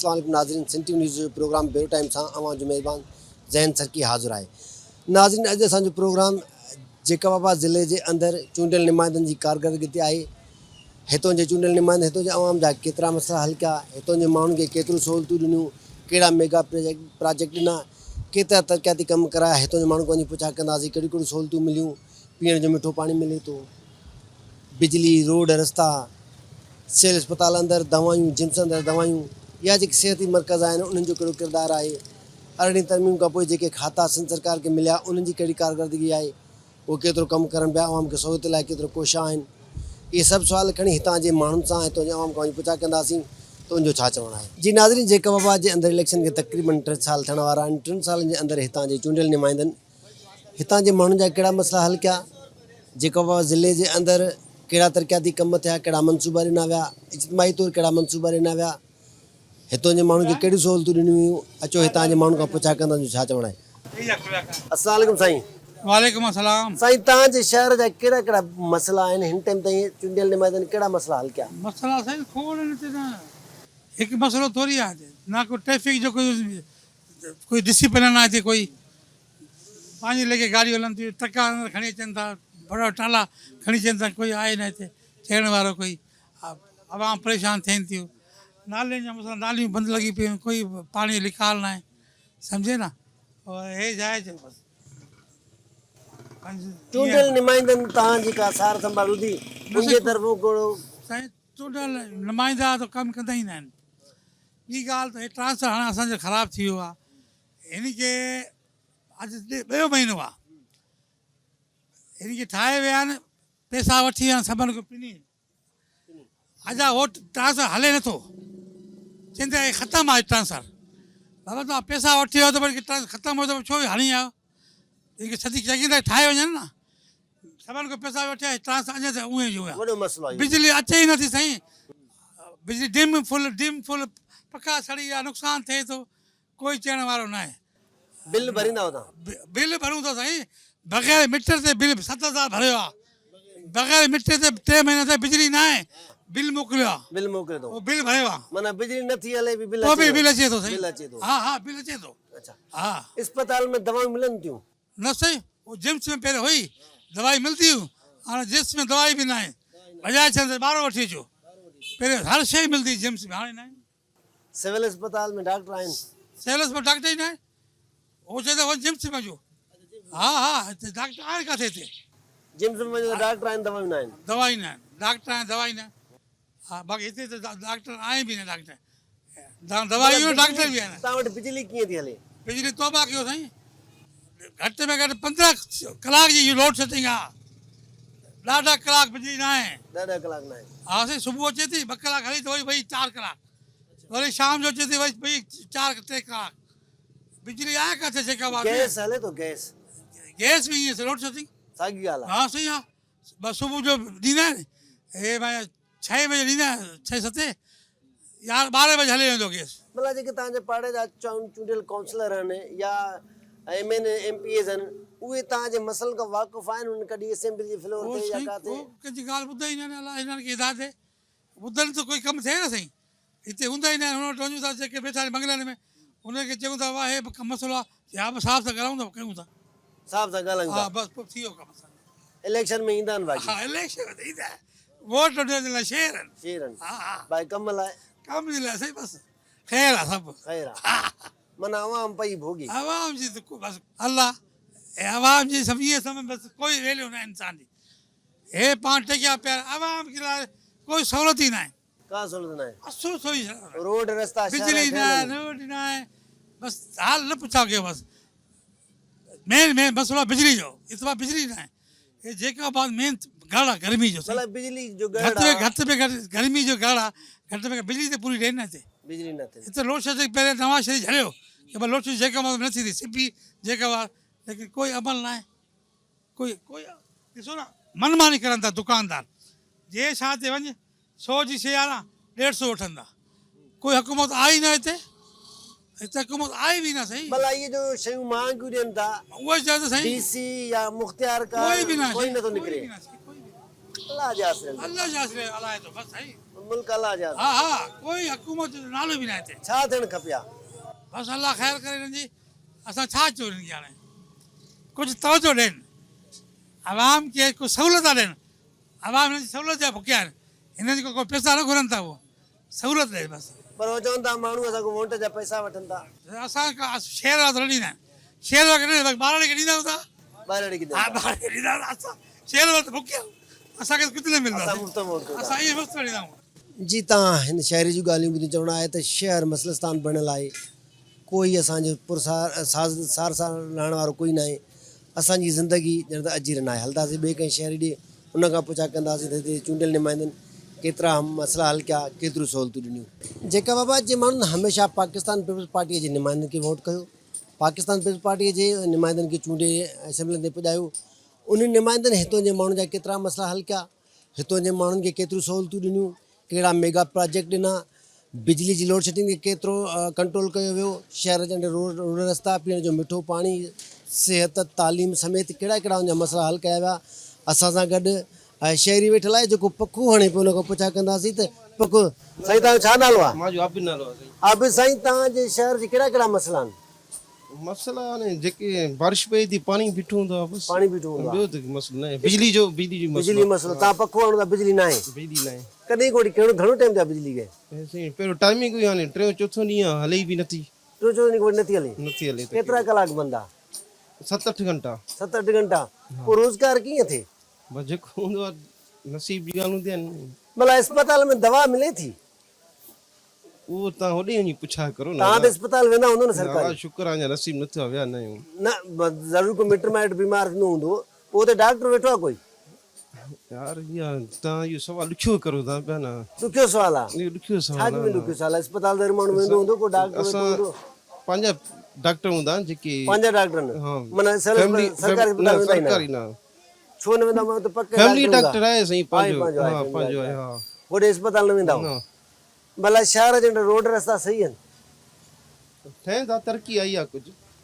अस्सलाम वालेकुम नाज़रीन, सिंधी न्यूज़ जो प्रोग्राम बेरो टाइम सां अवां जो मेज़बान ज़ैन सरकी हाज़िर आहे। नाज़रीन, अॼु असांजो प्रोग्राम जेकबाबाद ज़िले जे अंदरि चूंडियल नुमाइंदनि जी कारकरदगी ते आहे। हितों जे चूंडियल नुमाइंदे हितों जे अवाम जा केतिरा मसइला हल कया, हितों जे माण्हुनि खे केतिरियूं सहूलियतूं ॾिनियूं, कहिड़ा मेगा प्रोजेक्ट ॾिना, केतिरा तरक़ियाती कम कराया, हितों जे माण्हू वञी पुछा कंदासीं कहिड़ियूं कहिड़ियूं सहूलियतूं मिलियूं, पीअण जो मिठो पाणी मिले थो, बिजली, रोड, रस्ता, सिविल अस्पताल अंदरि दवायूं, जिम्स अंदरि दवायूं, या जेके सिहती मर्कज़ आहिनि उन्हनि जो कहिड़ो किरदारु आहे, अरिड़हीं तरमीम खां पोइ जेके खाता सिंध सरकार खे मिलिया उन्हनि जी कहिड़ी कारकरदगी आहे, उहो केतिरो कमु करनि पिया, आवाम खे सहूलियत लाइ केतिरो कोशिशि आहिनि। इहे सभु सुवाल खणी हितां जे माण्हुनि सां हितां जे आवाम खां वञी पुछा कंदासीं त उनजो छा चवणु आहे। जी नाज़रीन, जेकबाबाद जे अंदरि इलेक्शन खे तक़रीबन 3 साल थियण वारा आहिनि। 3 सालनि जे अंदरि हितां जे चूंडियल नुमाइंदनि हितां जे माण्हुनि जा कहिड़ा मसइला हल कया, जेकबाबाद ज़िले जे अंदरि कहिड़ा तरक़ियाती कम थिया, कहिड़ा मनसूबा ॾिना विया, इज्तिमाही तौरु कहिड़ा मनसूबा ॾिना विया, हितों जे माण्हुनि खे कहिड़ियूं सहूलियतूं ॾिनियूं हुयूं। अचो हितां जे माण्हुनि खां पुछा कंदा छा चवणु आहे। अस्सलाम वालेकुम साईं। वालेकुम अस्सलाम। साईं, तव्हांजे शहर जा कहिड़ा कहिड़ा मसइला आहिनि, हिन टाइम ताईं चूंडियल नुमाइंदनि कहिड़ा मसइला हल कया? मसला साईं खोड़ हिते न हिकु मसइलो थोरी आहे, ना कोई ट्रैफिक जो कोई डिसिप्लिन आहे हिते, कोई पंहिंजी लेखे गाड़ियूं हलनि थियूं, ट्रका खणी अचनि था, बड़ा टाला खणी अचनि था, कोई आहे न हिते चइण वारो, कोई आवाम परेशान थियनि थियूं, नालियुनि जा मसइला, नालियूं बंदि लॻी पियूं, कोई पाणी लिकाल न आहे, सम्झे न, और हे जाइज़ आहे बसि। चूंडियल नुमाइंदनि तव्हांजी का सार संभाल हुंदी, उनजे तरफ़ों को साईं चूंडियल नुमाइंदा त कमु कंदा ई न आहिनि। ॿी ॻाल्हि त हे ट्रांसफर हाणे असांजो ख़राबु थी वियो आहे, हिन खे अॼु 2 महीनो आहे, हिन खे ठाहे विया आहिनि, पैसा वठी विया आहिनि सभिनि खे पिनी, अञा उहो ट्रांसफर हले नथो, चवनि था ख़तमु आहे ट्रांसफर। बाबा तव्हां पैसा वठी वियो त वरी ख़तमु हो त छो हणी आयो, हिनखे चङी तरह ठाहे वञनि न, सभिनि खां पैसा वठिया, ट्रांसफर अञा त उहे जो आहे, वॾो मसइलो आहे। बिजली अचे ई नथी साईं, बिजली डिम फुल पका सड़ी आहे, नुक़सानु थिए थो, कोई चइण वारो न आहे। बिल भरींदा हो तव्हां? बिल भरूं था साईं, बग़ैर मीटर ते बिल 7,000 भरियो आहे, बग़ैर मीटर ते 3 महीना ते बिजली न आहे, बिल मोकिलियो आहे, बिल मोकिले थो, उहो बिल भरियो आहे, माना बिजली नथी हले बि बिल पोइ बि बिल अचे थो साईं। बिल अचे थो। हा हा बिल अचे थो। अच्छा, हा अस्पताल में दवाऊं मिलनि थियूं? न साईं, वो जिम्स में पहिरियों हुई दवाई मिलती हुई, हाणे जिम्स में दवाई बि न आहे, बजाए छॾनि ॿाहिरो वठी अचो, पहिरियों हर शइ मिलंदी जिम्स में, हाणे न आहे। सिविल अस्पताल में डॉक्टर आहिनि? सेल्स में डॉक्टर ई न आहे, उहो चए थो वञ जिम्स में वञो। हा हा हिते डॉक्टर आहे किथे हिते, जिम्स में वञो त डॉक्टर आहिनि, दवाऊं न आहिनि? दवाई न आहे, डॉक्टर आहे दवाई न आहे। हा बाक़ी हिते त डॉक्टर आहे बि न, डॉक्टर दवाइयूं डॉक्टर बि आहिनि। तव्हां वटि बिजली कीअं थी हले? बिजली तौबा कयो साईं, घटि में घटि 15 कलाक जी लोड शेडिंग आहे, ॾाढा कलाक बिजली न आहे। ॾाढा कलाक न आहे? हा साईं, सुबुह अचे थी 2 कलाक हली त वरी 4 कलाक, वरी शाम जो अचे थी वरी 3 कलाक, बिजली आहे किथे जेका बात है। गैस हले तो? गैस भी ईअं रोड शेडिंग साॻी ॻाल्हि आहे। हा सही आहे, बसि सुबुह जो ॾींदा आहिनि, हे भाई 6 बजे ॾींदा आहिनि, 6-7 या 12 बजे हली वेंदो गैस। मतिलबु जेके तव्हांजे पाड़े जा चूंडियल काउंसलर आहिनि या MN MPs आहिनि, उहे तव्हांजे मसइलनि खां वाक़ुफ़ आहिनि? उन कॾहिं असेंबली जे फ्लोर ते या काथे कंहिंजी ॻाल्हि ॿुधो ई न आहिनि, अलाए हिननि खे हिदायत आहे, ॿुधनि त कोई कमु थिए न साईं, हिते हूंदा ई न आहिनि। हुन वटि वञूं था जेके वेठा आहिनि बंगलनि में, उनखे चयूं था वाह हे मसइलो आहे, या बि साफ़ सां ॻाल्हायूं था, कयूं था, साफ़ सां ॻाल्हायूं हा था। बसि पोइ थी वियो कमु असांजो। इलेक्शन में ईंदा आहिनि बाक़ी? हा इलेक्शन में ईंदा आहिनि, वोट ॾियण लाइ शेर आहिनि। शेर आहिनि? हा हा भाई कम लाइ? कम जे लाइ साईं, बसि ख़ैर आहे सभु। ख़ैर आहे, माना आवाम पई भोगी? आवाम जी त बसि अल्लाह, ऐं आवाम जी सभु इहे समय बसि कोई वैल्यू न आहे इंसान जी, हे पाण टेकिया पिया, आवाम जे लाइ कोई सहूलियत ई न आहे। का सहूलियत न आहे? असुर सोई रोड रस्ता बिजली न आहे, रोड न आहे, बसि हाल न पुछा कयो, बसि मेन मसइलो आहे बिजली जो, इतवा बिजली न आहे, हे जेका बात मेन ॻाल्हि आहे गर्मी जो, मतलब बिजली जो घटि में घटि गर्मी जो ॻाल्हि आहे, घटि में घटि बिजली त पूरी ॾियनि न हिते, बिजली न थिए। हिते लोड शेडिंग पहिरियों नवां शहर हलियो की भई लोड शेडिंग जेका बात न थी थी सिपी जेका बात, लेकिन कोई अमल न आहे, कोई ॾिसो न मनमानी करनि था दुकानदार, जे छा ते वञ 100 जी शइ आहे न 150 वठंदा, कोई हुकूमत आई न हिते, हिते हुकूमत आई बि न सही। भला ये जो शयूं महांगियूं ॾियनि था, उहे चयो त सही, DC या मुख्तियार का कोई बि न कोई नथो निकिरे। कोई बि न, अल्लाह जा आसिरे, अल्लाह जा आसिरे हलाए थो बसि सही। मुल्क अल्लाह आज़ाद हाँ हाँ कोई हुकूमत जो नालो बि न हिते छा थियणु खपे हा? बसि अलाह ख़ैरु करे हिननि जी असां छा चयो हिननि खे हाणे कुझु तवजो ॾियनि आवाम खे कुझु सहूलियत ॾियनि आवाम हिननि जी सहूलियत जा बुकिया आहिनि हिननि जी कोई पैसा न घुरनि था उहो सहूलियत ॾे बसि पर हो चवनि था माण्हू असांखो वोट जा पैसा वठनि था असां शहर वारा थोरी ॾींदा आहिनि शहर वारा खे ॿारनि खे ॾींदा था ॿाहिरि ॾेई हा ॿार खे ॾींदा असां शहर वारा त बुकिया असांखे कुझु न मिलंदो असां मुफ़्त में वोट कयूं था। असां इहे मुफ़्त ॾींदा आहियूं जी तव्हां हिन शहर जूं ॻाल्हियूं ॿुधी चवणो आहे त शहर मसलस्तान बणियल आहे कोई असांजो सार रहण वारो कोई न आहे असांजी ज़िंदगी ॼण त अजीर न आहे हलंदासीं ॿिए कंहिं शहर ॾे उन खां पुछा कंदासीं त हिते चूंडियल नुमाइंदनि केतिरा मसइला हल कया केतिरियूं सहूलियतूं ॾिनियूं जेका बाबा जे माण्हुनि हमेशह पाकिस्तान पीपल्स पार्टीअ जे नुमाइंदनि खे वोट कयो पाकिस्तान पीपल्स पार्टीअ जे नुमाइंदनि खे चूंडे असेंबली ते पुॼायो उन नुमाइंदनि हितों जे माण्हुनि जा केतिरा मसइला हल कया हितों जे माण्हुनि खे केतिरियूं सहूलियतूं ॾिनियूं कहिड़ा मेगा प्रोजेक्ट ॾिना बिजली जी लोड शेडिंग खे केतिरो कंट्रोल कयो वियो शहर जे अंदरि रोड रस्ता पीअण जो मिठो पाणी सिहत तालीम समेत कहिड़ा कहिड़ा उनजा मसइला हल कया विया असां सां गॾु शहरी वेठल आहे जेको पखो हणे पियो उन खां पुछा कंदासीं त पखो साईं तव्हांजो छा नालो आहे? मां जो आबिद नालो आहे साईं। आबिद साईं तव्हांजे शहर जे कहिड़ा कहिड़ा मसइला आहिनि? मसला हाणे जेके बारिश पए थी पाणी बीठो हूंदो आहे बसि पाणी बीठो हूंदो आहे ॿियो त मसलो न आहे बिजली जो बिजली मसलो मसइलो तव्हां पखो हणो था बिजली न आहे बिजली न आहे कॾहिं कोई कहिड़ो घणो टाइम थियो आहे बिजली खे? साईं पहिरियों टाइमिंग हुई हाणे टियों चोथों ॾींहुं आहे हले ई बि नथी टियों चोथों ॾींहुं कोई नथी हले नथी हले त केतिरा कलाक बंदि आहे? 7-8 घंटा 7-8 घंटा पोइ रोज़गार कीअं थिए? बसि जेको हूंदो आहे नसीब जी ॻाल्हि हूंदी आहिनि भला अस्पताल में दवा मिले थी? उहो तव्हां होॾे वञी पुछा करो न तव्हां त अस्पताल वेंदा हूंदो न हा सरकारी शुक्र आहे अञा नसीब न थियो आहे विया न आहियूं न ज़रूरु को मिट माइट बीमार थींदो हूंदो पोइ त डॉक्टर वेठो आहे कोई यार इहा तव्हां इहो सवाल ॾुखियो करो था पिया न ॾुखियो सुवाल आहे इहो ॾुखियो छा सवाल में ॾुखियो सुवाल आहे अस्पताल दर माण्हू वेंदो हूंदो को डॉक्टर वेठो असां हूंदो पंहिंजा डॉक्टर हूंदा आहिनि जेके पंहिंजा डॉक्टर न हाँ। माना फैमिली सरकारी अस्पताल वेंदा ई न सरकारी न छो न वेंदा मां त पक्के फैमिली डॉक्टर डॉक्टर आहे साईं पंहिंजो पंहिंजो आहे, हा फैमिली पंहिंजो आहे डॉक्टर। हा होॾे अस्पताल न वेंदा न भला शहर जे अंदरि रोड रस्ता सही आहिनि ठहनि था तरक़ी आई आहे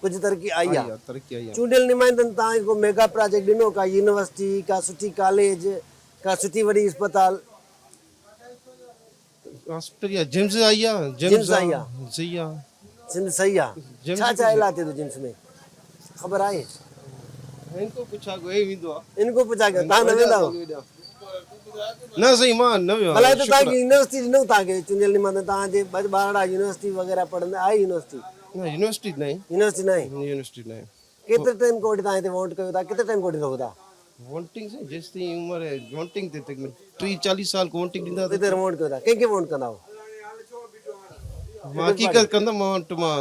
कुझु तरक़ी आई आहे तरक़ी आई आहे चूंडियल नुमाइंदनि तव्हांखे को मेगा प्रोजेक्ट ॾिनो का यूनिवर्सिटी का सुठी कॉलेज का सुठी वॾी अस्पताल हॉस्पिटल या जिम्स आई आहे जिम्स आई सही आहे सिंध सही आहे जिम्स छा छा इलाज थिए थो जिम्स में ख़बर आहे इनको पुछा कोई वेंदो आहे इनको पुछा कयो तव्हां न वेंदा आहियो न साईं मां न वियो भला आहियां, हिते शुक्र तव्हांखे यूनिवर्सिटी ॾिनो तव्हांखे चूंडियल नुमाइंदनि तव्हांजे ॿारड़ा यूनिवर्सिटी वग़ैरह पढ़ंदा आहे यूनिवर्सिटी आहे। न यूनिवर्सिटी न आहे यूनिवर्सिटी न आहे यूनिवर्सिटी न आहे केतिरे टाइम खां वठी तव्हां हिते वोट कयो था केतिरे टाइम खां वठी रहो था वोटिंग साईं जेसि ताईं उमिरि आहे वोटिंग ते 30-40 साल वोटिंग ॾींदा त हिते वोट कयो था कंहिंखे वोट कंदा हो मां हक़ीक़त कंदमि मां वटि मां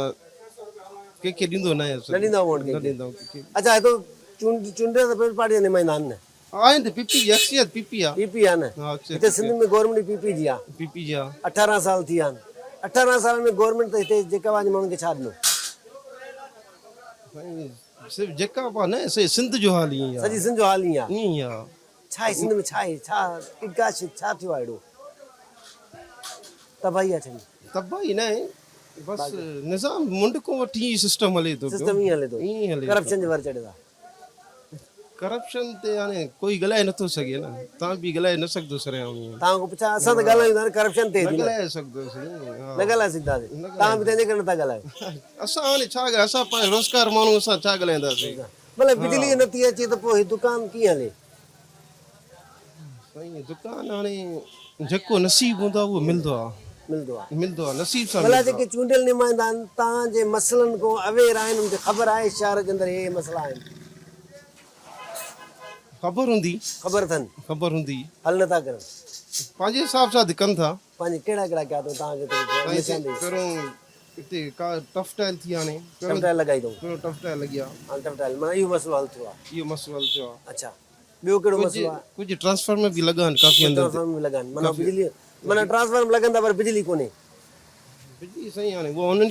कंहिंखे ॾींदो न आहियां न ॾींदा वोट न कंहिंखे ॾींदा कंहिंखे अच्छा हिते चूंडियल त पीपल्स पार्टी जा नुमाइंदा आहिनि न आहिनि त पीपी जी अक्सरियत पीपी आहे पीपी आहे न हा अक्सरियत हिते सिंध में गवर्नमेंट पीपी जी आहे पीपी जी आहे 18 साल थी विया आहिनि 18 साल में गवर्नमेंट त हिते जेका वांजे माण्हुनि खे छा ॾिनो साईं सिर्फ़ु जेका पा न सिंध जो हाल ईअं ई आहे सॼी सिंध जो हाल ईअं आहे ईअं ई आहे छा आहे सिंध में छा आहे छा विकास छा थियो आहे हेॾो तबाही आहे छा तबाही न आहे बसि निज़ाम मुंडको वठी सिस्टम हले थो सिस्टम ईअं हले थो ईअं ई हले करप्शन जे वर चढ़े था करप्शन ते हाणे कोई ॻाल्हाए नथो सघे न तव्हां बि ॻाल्हाए न सघंदो सरियाम ईअं तव्हां खां पुछा असां त ॻाल्हायूं था करप्शन ते न थी न ॻाल्हाए सघंदो साईं हा न ॻाल्हाए सघंदासीं तव्हां बि तंहिंजे करे नथा ॻाल्हायो असां हाणे छा ॻाल्हाए असां पंहिंजो रोज़गार माण्हू असां छा ॻाल्हाईंदासीं भले बिजली नथी अचे त पोइ हीउ दुकान कीअं हले साईं दुकान हाणे जेको नसीब हूंदो आहे उहो मिलंदो आहे मिलंदो आहे नसीब सां भला मिलंदो जेके चूंडियल नुमाइंदा आहिनि तव्हांजे मसइलनि खां अवेयर आहिनि उनखे ख़बर आहे शहर जे अंदरि हे मसइला आहिनि आहे। ख़बर हूंदी ख़बर हूंदी हल नथा करनि पंहिंजे हिसाब सां कनि था पंहिंजे कहिड़ा कहिड़ा कया अथव तव्हांखे निशान ॾेई पहिरियों हिते का टफ टाइल थी हाणे टफ लॻाई अथऊं पहिरियों टफ टाइल लॻी आहे हाणे टफ टाइल माना इहो मसइलो हल थियो आहे इहो मसइलो हल थियो आहे अच्छा ॿियो कहिड़ो मसइलो आहे कुझु ट्रांसफार्मर बि लॻा आहिनि काफ़ी अंदरि ट्रांसफार्मर में लॻा आहिनि माना बिजली माना ट्रांसफार्मर लॻंदा पर बिजली कोन्हे बिजली साईं हाणे उहो हुननि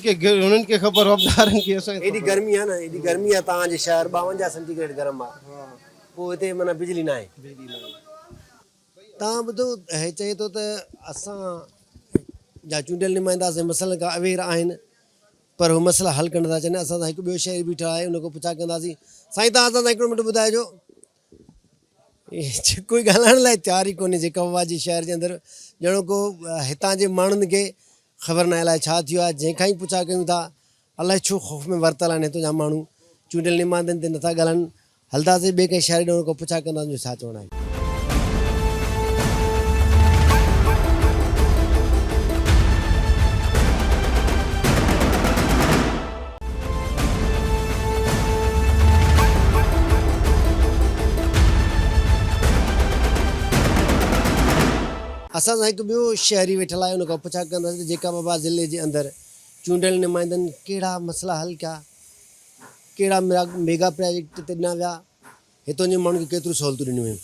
खे ख़बर हक़दारनि खे असांखे एॾी गर्मी आहे न एॾी गर्मी आहे तव्हांजे शहर 52 सेंटीग्रेड गरम आहे पोइ हिते माना बिजली न आहे तव्हां ॿुधो हे चए थो त असां जा चूंडियल नुमाइंदा से मसइलनि खां अवेयर आहिनि पर उहे मसइला हल करणु था चाहिनि असां सां हिकु ॿियो शहर बीठो आहे उन खां पुछा कंदासीं साईं तव्हां असां सां हिकिड़ो मिंट ॿुधाइजो कोई ॻाल्हाइण लाइ तयारु ई कोन्हे जेका बाबा जी शहर जे अंदरि ॼणो को हितां जे माण्हुनि खे ख़बर न आहे अलाए छा थियो आहे। जंहिंखां ई पुछा कयूं था अलाए छो ख़ौफ़ में वरितल आहिनि हितां जा माण्हू चूंडियल निमाइंदनि ते नथा ॻाल्हाइनि। हलंदासीं ॿिए कंहिं शहर ॾियण खां पुछा कंदासीं छा चवणो आहे। असां सां हिकु ॿियो शहरी वेठल आहे, उन खां पुछा कंदासीं जेका बाबा ज़िले जे अंदरि चूंडियल नुमाइंदनि कहिड़ा मसइला हल कया, कहिड़ा मेगा प्रोजेक्ट ते ॾिना विया, हितां जे माण्हुनि खे केतिरियूं सहूलियतूं ॾिनियूं वयूं।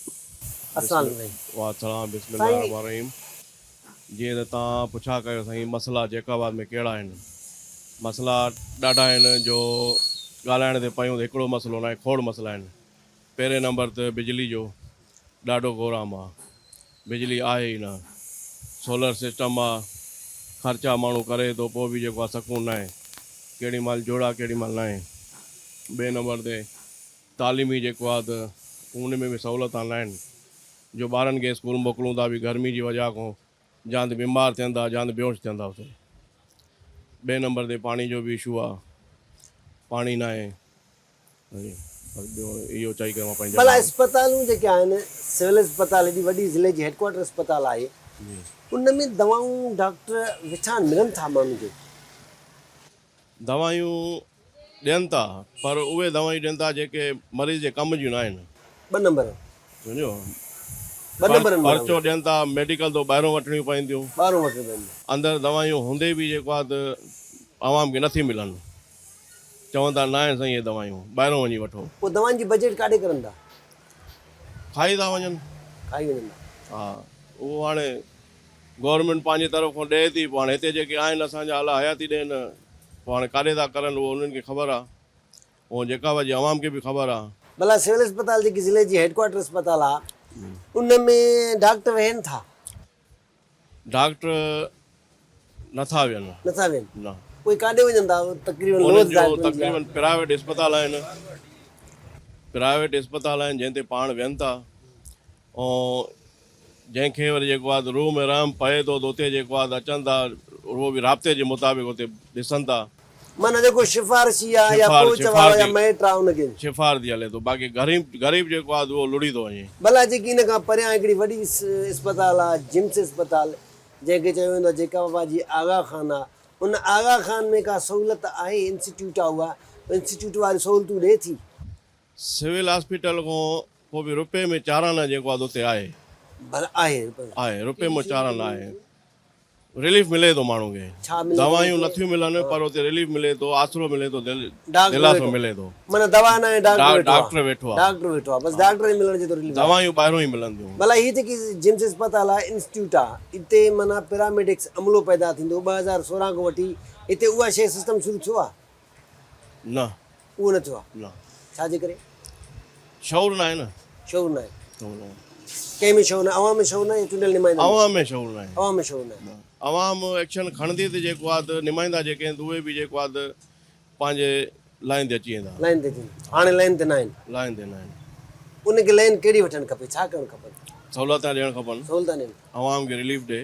वाह बिस्मिल्लाहिर्रहमानिर्रहीम। जीअं त तव्हां पुछा कयो साईं मसइला जैकाबाद में कहिड़ा आहिनि। मसइला ॾाढा आहिनि जो ॻाल्हाइण ते पयूं त हिकिड़ो मसइलो न आहे, खोड़ मसइला आहिनि। पहिरें नंबर ते बिजली जो ॾाढो गोराम आहे, बिजली आहे ई न। सोलर सिस्टम आहे, ख़र्चा माण्हू करे थो पोइ बि जेको आहे सकून न आहे, केॾी महिल जोड़ा केॾी महिल न आहे। ॿिए नंबर ते तालीमी जेको आहे त उन में बि सहूलियत न आहिनि जो ॿारनि खे स्कूल मोकिलूं था बि गर्मी जी वजह खां जां त बीमार थियनि था जां त बेहोश थियनि था उते। ॿिए नंबर ते पाणी जो बि इशू आहे, पाणी न आहे। ॿियो इहो चई करे मां पंहिंजा भला अस्पतालूं जेके आहिनि, सिविल अस्पताल एॾी वॾी ज़िले जी हेडक्वाटर अस्पताल आहे, उन में दवाऊं डॉक्टर विछाण मिलनि था माण्हुनि खे? दवायूं ॾियनि था पर उहे दवायूं ॾियनि था जेके मरीज़ जे कम जूं न आहिनि। ॿ नंबर सम्झो, ॿ नंबर पर्चो ॾियनि था, मेडिकल तो ॿाहिरों वठणियूं पवंदियूं, ॿाहिरों वठणियूं पवंदियूं, अंदरि दवायूं हूंदे बि जेको आहे त आवाम खे नथी मिलनि। चवनि था न आहिनि साईं इहे दवायूं, ॿाहिरों वञी वठो। पोइ दवाउनि जी बजट काॾे करनि था? खाई था वञनि। खाई वञनि था। हा, उहो हाणे गवर्नमेंट पंहिंजी तरफ़ खां ॾिए थी, पोइ हाणे हिते जेके आहिनि असांजा अला हयाती ॾियनि, पोइ हाणे काॾे था करनि उहो उन्हनि खे ख़बर आहे, उहो जेका वजह आवाम खे बि ख़बर आहे। भला सिविल अस्पताल जेकी ज़िले जी हेडक्वाटर अस्पताल आहे उन में डॉक्टर वेहनि था? डॉक्टर नथा वियनि। नथा वेहनि? न। कोई काॾे वञनि था? तक़रीबन प्राइवेट अस्पताल आहिनि, प्राइवेट अस्पताल आहिनि जंहिं ते पाण वियनि था। ऐं जंहिंखे वरी जेको आहे त रूम में रहम पए थो त उते जेको आहे त अचनि था, उहो बि राब्ते जे मुताबिक़ उते ॾिसनि था। माना जेको सिफारिशी आहे या कोच वारो या मैट आहे उनखे सिफारिशी हले थो, बाक़ी ग़रीब जेको आहे उहो लुड़ी थो वञे। भला जेकी इन खां परियां हिकिड़ी वॾी अस्पताल आहे जिम्स अस्पताल, जंहिंखे चयो वेंदो आहे जेका बाबा जी आगा खान आहे, उन आगा खान में का सहूलियत आहे? इंस्टीट्यूट आहे, उहा इंस्टीट्यूट वारी सहूलियतूं ॾिए थी? सिविल हॉस्पिटल खां पोइ बि रुपए में चाराना जेको आहे उते आहे। भला आहे रुपए में चाराना आहे, रिलीफ मिले थो माण्हू खे। दवायूं नथियूं मिलनि पर उते रिलीफ मिले थो, आसरो मिले थो, दिलासो मिले थो। माना दवा न आहे, डॉक्टर वेठो आहे, डॉक्टर वेठो आहे, बस डॉक्टर ई मिलण जे तो रिलीफ। दवायूं ॿाहिरों ई मिलंदियूं। भला हीअ जेकी जिम्स अस्पताल आहे इंस्टीट्यूट आहे, हिते माना पैरामेडिक्स अमलो पैदा थींदो 2016 खां वठी, हिते उहा शइ सिस्टम शुरू थियो आहे? न, उहो न थियो आहे। न, छाजे करे? शौर न आहे न। शौर न आहे? कंहिं में शौर न आहे? अवाम में शौर न आहे? चूंडियल निमाइंदा अवाम में शौर न आहे। अवाम में शौर न आहे। अवाम एक्शन खणंदी त जेको आहे त निमाइंदा जेके आहिनि उहे बि जेको आहे त पंहिंजे लाइन ते अची वेंदा। लाइन ते थी, हाणे लाइन ते न आहिनि। लाइन ते न आहिनि। उनखे लाइन कहिड़ी वठणु खपे, छा करणु खपे? सहूलियत ॾियणु खपनि, सहूलियत ॾियणु, अवाम खे रिलीफ ॾे,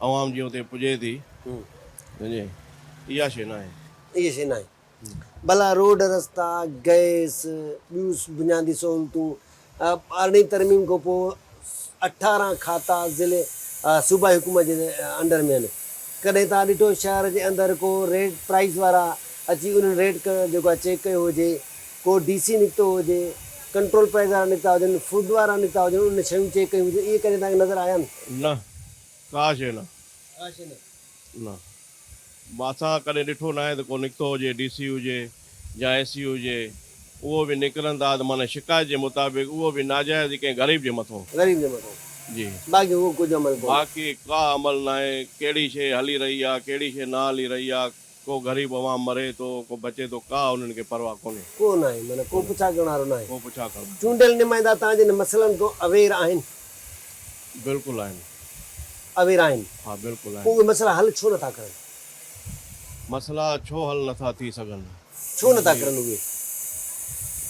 अवाम जीअं उते पुॼे थी, सम्झे, इहा शइ न आहे। इहा शइ न आहे। भला रोड रस्ता, गैस, ॿियूं बुनियादी सहूलियतूं, 18 तरमीम खां पोइ 18 खाता ज़िले सूबाई हुकूमत जे अंडर में आहिनि। कॾहिं तव्हां ॾिठो शहर जे अंदरि को रेट प्राइस वारा अची उन्हनि रेट जेको आहे चेक कयो हुजे, को DC निकितो हुजे, कंट्रोल प्राइस वारा निकिता हुजनि, फूड वारा निकिता हुजनि, उन शयूं चेक कयूं हुजे, इहे कॾहिं तव्हांखे नज़र आया आहिनि? न, का शइ न। का शइ न, असां कॾहिं ॾिठो न आहे त को निकितो हुजे, DC हुजे या AC हुजे, उहो बि निकिरनि था त माना शिकायत जे मुताबिक़ उहो बि नाजाइज़ कंहिं ग़रीब जे मथां। ग़रीब जे मथां जी। बाक़ी उहो कुझु अमल कोन्हे। बाक़ी का अमल न आहे। कहिड़ी शइ हली रही आहे, कहिड़ी शइ न हली रही आहे, को ग़रीब अवाम मरे थो, को बचे थो, का उन्हनि खे परवाह कोन्हे। कोन आहे, माना को पुछा करण वारो न आहे। को पुछा करण। चूंडियल नुमाइंदा तव्हांजे मसइलनि खां अवेयर आहिनि? बिल्कुलु आहिनि। अवेयर आहिनि? हा, बिल्कुलु आहिनि। पोइ उहे मसइला हल छो नथा करनि? मसइला छो हल नथा थी सघनि? छो नथा करनि? उहे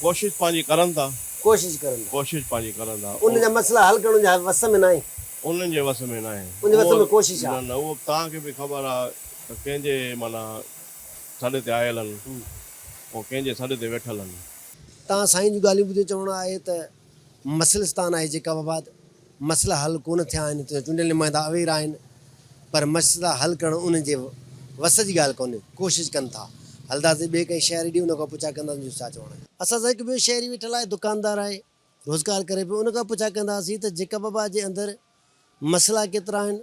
कोशिशि पंहिंजी करनि था। कोशिश करनि था कोशिशि पंहिंजी करनि था उन जा मसला हल करण जा वस में न आहे उन्हनि जे वस में न आहे उन वस में कोशिश आहे न न उहो तव्हांखे बि ख़बर आहे त कंहिंजे माना सॾ ते आयल आहिनि ऐं कंहिंजे सॾ ते वेठल आहिनि तव्हां साईं जूं ॻाल्हियूं ॿुधी चवणो आहे त मसलिस्तान आहे जेका बाबति मसला हल कोन थिया आहिनि त चूंडियल नुमाइंदा अवेर आहिनि पर मसला हल करणु उन्हनि जे वस जी ॻाल्हि कोन्हे कोशिशि कनि था हलंदासीं ॿिए कंहिं शहर ॾी उन खां पुछा कंदासीं छा चवणो आहे असां सां हिकु ॿियो शहरी वेठल आहे दुकानदार आहे रोज़गार करे पियो उन खां पुछा कंदासीं त जेका बाबा जे अंदरि मसला केतिरा आहिनि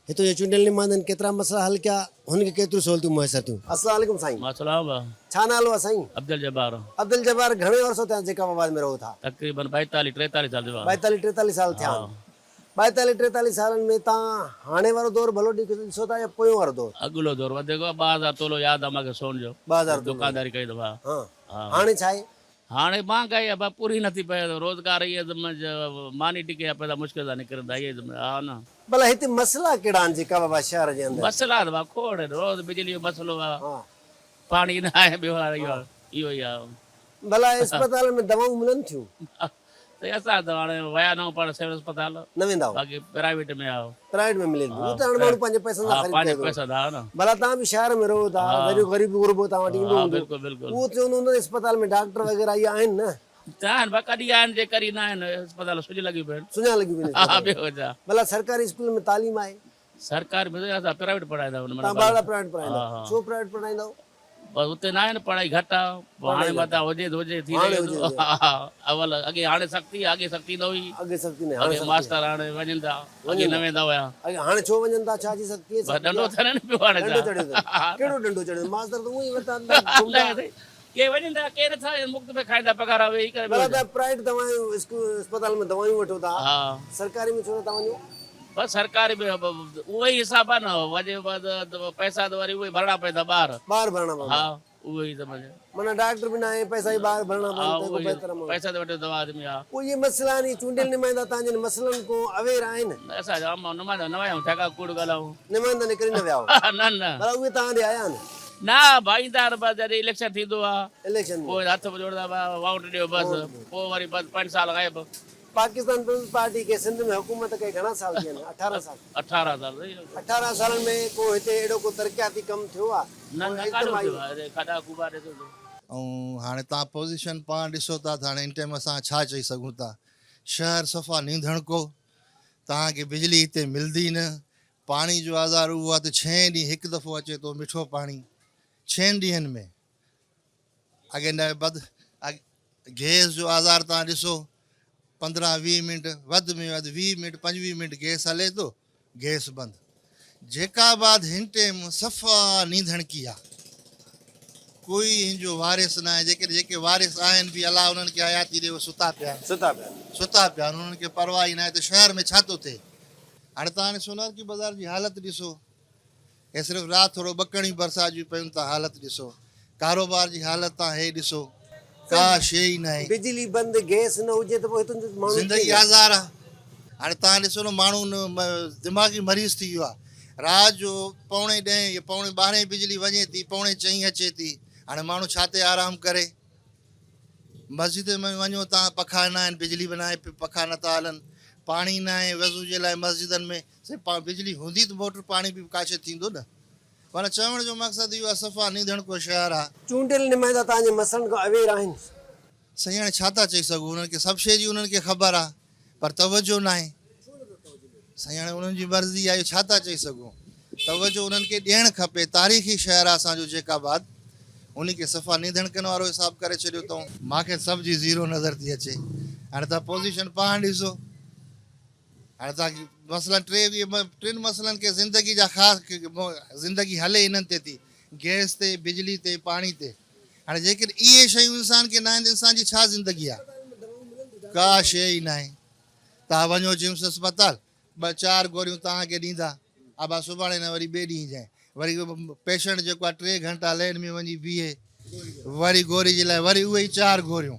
हिते जो चूंडियल नुमाइंदनि केतिरा मसला हल कया हुनखे केतिरियूं सहूलियतूं मुयसरु थियूं अस्सलाम वालेकुम साईं मासलाम छा नालो आहे साईं अब्दुल जब्बार अब्दुल जब्बार घणे वर्षो थिया जेका बाबा में रहो था तकरीबन 42-43 साल जो 42-43 साल थिया 42-43 सालनि में तव्हां हाणे वारो दौर भलो ॾिसो था या पोयों वारो दौर अॻिलो दौर वधीक 2000 तोलो यादि आहे मूंखे सोन जो 2000 दुकानदारी कई दफ़ा हाँ हाणे छा आहे हाणे महांगाई आहे बा पूरी नथी पए रोज़गार इहे मानी टिके आहे पैदा मुश्किल सां निकिरंदा इहे हा न भला हिते मसला कहिड़ा आहिनि जेका बाबा शहर जे अंदरि मसला त खोड़ रोज़ बिजली जो मसलो आहे हा पाणी न आहे ॿियो हाणे इहो ई आहे भला अस्पताल में दवाऊं मिलनि थियूं त असां त हाणे विया न पाण सिविल अस्पताल न वेंदा आहियो बाक़ी प्राइवेट में आहे प्राइवेट में मिले थी उते हाणे माण्हू पंहिंजे पैसनि सां ख़रीद पंहिंजे करे थो। पैसा था न भला तव्हां बि शहर में रहो था ग़रीब गुरबो तव्हां वटि ईंदो हा हूंदो बिल्कुलु बिल्कुलु उहो चवंदो हूंदो अस्पताल में डॉक्टर वग़ैरह इहे आहिनि न आहिनि बा कॾहिं आहिनि जे कॾहिं न आहिनि अस्पताल सुञ लॻी पिया आहिनि सुञा लॻी वञे हा ॿियो छा भला सरकारी स्कूल में तालीम आहे सरकार में असां प्राइवेट पढ़ाईंदा आहियूं तव्हां ॿार प्राइवेट पढ़ाईंदा छो प्राइवेट पढ़ाईंदा बसि उते न आहे न पढ़ाई घटि आहे पोइ हाणे मथां हुजे त हुजे थी हाणे रहियो हुजे, हा अवल अॻे हाणे सख़्ती आहे अॻे सख़्ती न हुई अॻे सख़्ती न अॻे मास्टर हाणे वञनि था अॻे न वेंदा हुया अॻे हाणे छो वञनि था छा जी सख़्ती बसि डंडो थियनि न पियो हाणे डंडो छा। चढ़ियो अथनि। कहिड़ो डंडो चढ़ियो अथनि? मास्तर त उअं ई वरिता के वञनि था के नथा मुफ़्त में खाईंदा पघार वेही करे भला तव्हां प्राइवेट दवाऊं अस्पताल में दवायूं वठो था हा सरकारी में छो नथा वञो बसि सरकारी में उहो ई हिसाब आहे न वञे पैसा त वरी उहे भरणा पवंदा ॿार ॿार भरणा पवंदा हा उहो ई समझ माना डॉक्टर बि न आहे पैसा ई ॿार भरणा हा पवंदा उहो ई बहितर पैसा त वठे दवा आदमी आहे पोइ इहे मसइला आहिनि चूंडियल नुमाइंदा तव्हांजे मसइलनि को अवेर आहिनि असां जाम न वया ठेका कूड़ ॻाल्हायूं नुमाइंदा निकिरी न विया न न भला उहे तव्हां ॾे आया आहिनि न भाईंदार बसि जॾहिं इलेक्शन थींदो आहे इलेक्शन में पोइ हथ जोड़दा वोट ॾियो बसि पोइ वरी बसि 5 साल गायब पाकिस्तान पीपल्स पार्टी के सिंध में हुकूमत कई घणा साल थिया आहिनि 18 साल 18 साल 18 सालनि में को हिते अहिड़ो को तरक़ियाती कमु थियो आहे न न काॾो थियो आहे खॾा खूबा ॾिसो ऐं हाणे तव्हां पोज़ीशन पाण ॾिसो था त हाणे इन टाइम असां छा चई सघूं था शहर सफ़ा नींदण को तव्हांखे बिजली हिते मिलंदी न पाणी जो आज़ार उहो आहे त 6 ॾींहं हिकु दफ़ो अचे थो मिठो पाणी 6 ॾींहंनि में अॻे न गैस जो आज़ार तव्हां ॾिसो 15-20 मिंट वधि में वधि 20 मिंट 25 मिंट गैस हले थो गैस बंदि जेका बाद हिन टाइम सफ़ा नींदण की आहे कोई हिनजो वारिस न आहे जेके वारिस आहिनि बि अलाह उन्हनि खे हयाती ॾे सुता पिया आहिनि उन्हनि खे परवाह ई न आहे त शहर में छा थो थिए हाणे तव्हां हाणे सोनार की बाज़ार जी हालति ॾिसो हे सिर्फ़ु राति थोरो ॿकणी बरसाति जी पयूं था हालति ॾिसो कारोबार जी हालति तव्हां हे ॾिसो का शइ ई न आहे बिजली बंदि गैस न हुजे त पोइ हितां जो माण्हू ज़िंदगी आज़ार आहे हाणे तव्हां ॾिसो न माण्हू दिमाग़ी मरीज़ थी वियो आहे राति जो 9:30 या 12 बिजली वञे थी 4:45 अचे थी हाणे माण्हू छा ते आराम करे मस्जिद में वञो तव्हां पखा न आहिनि बिजली बि न आहे पखा नथा हलनि पाणी न आहे वज़ू जे लाइ मस्जिदनि में सिर्फ़ु बिजली हूंदी त मोटर पाणी बि काशे थींदो न पर चवण जो मक़सदु इहो आहे सफ़ा नींदण को शहर आहे चूंडियल नुमाइंदा तव्हांजे मसइलनि खां अवेर आहिनि साईं हाणे छा था चई सघूं उन्हनि खे सभु शइ जी उन्हनि खे ख़बर आहे पर तवजो न आहे साईं हाणे उन्हनि जी मर्ज़ी आहे छा था चई सघूं तवजो उन्हनि खे ॾियणु खपे तारीख़ी शहर आहे असांजो जेकाबाद उन खे सफ़ा नींदण करण वारो हिसाबु करे छॾियो अथऊं मूंखे सभ जी ज़ीरो नज़र थी अचे हाणे तव्हां पोज़ीशन पाण ॾिसो हाणे तव्हांखे मसइला 3 मसइलनि खे ज़िंदगी जा ख़ासि ज़िंदगी हले इन्हनि ते थी गैस ते बिजली ते पाणी ते हाणे जेकर इहे शयूं इंसान खे न आहिनि इंसान जी छा ज़िंदगी आहे का शइ ई न आहे तव्हां वञो जिम्स अस्पताल 2-4 गोरियूं तव्हांखे ॾींदा अबा सुभाणे न वरी ॿिए ॾींहुं जाए वरी पेशेंट जेको आहे 3 घंटा लाइन में वञी बीहे वरी गोरी जे लाइ वरी उहे ई 4 गोरियूं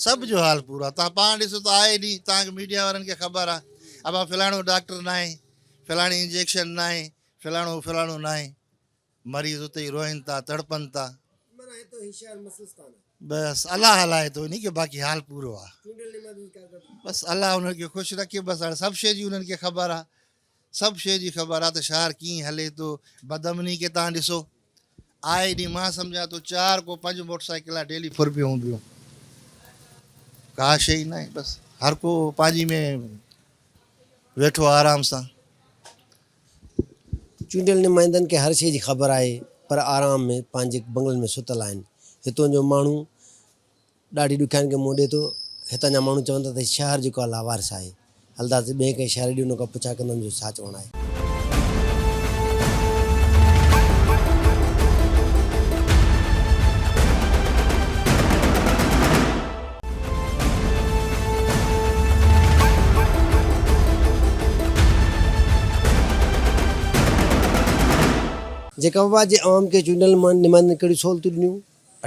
सभ जो हाल पूरो आहे तव्हां पाण ॾिसो त आहे ॾींहुं तव्हांखे मीडिया वारनि खे ख़बर आहे अबा फलाणो डॉक्टर न आहे फलाणी इंजेक्शन न आहे फलाणो न आहे मरीज़ उते ई रोइनि था तड़पनि था है तो ही शहर मसलस्तान है बसि अलाह हलाए थो नी की बाक़ी हाल पूरो आहे चूंडियल नुमाइंदनि जी कारकर्दगी बसि अलाह उन्हनि खे ख़ुशि रखे बसि हाणे सभु शइ जी उन्हनि खे ख़बर आहे सभु शइ जी ख़बर आहे त शहर कीअं हले थो बदमनी खे तव्हां ॾिसो आए ॾींहुं मां सम्झां थो 4 को 5 मोटरसाइकिल डेली फुरबियूं हूंदियूं का शइ न आहे बसि हर को पंहिंजी में वेठो आराम सां चूंडियल नुमाइंदनि खे हर शइ जी ख़बर आहे पर आराम में पंहिंजे बंगलनि में सुतल आहिनि हितां जो माण्हू ॾाढी ॾुखियाईनि खे मुंहुं ॾिए थो हितां जा माण्हू चवनि था त शहर जेको आहे लावारिस आहे हलंदासीं ॿिए कंहिं शहर ॾे हुन खां पुछा कंदमि जो छा चवणु आहे जेका बाबा जे आवाम खे चूंडियल नुमाइंदनि कहिड़ियूं सहूलियतूं ॾिनियूं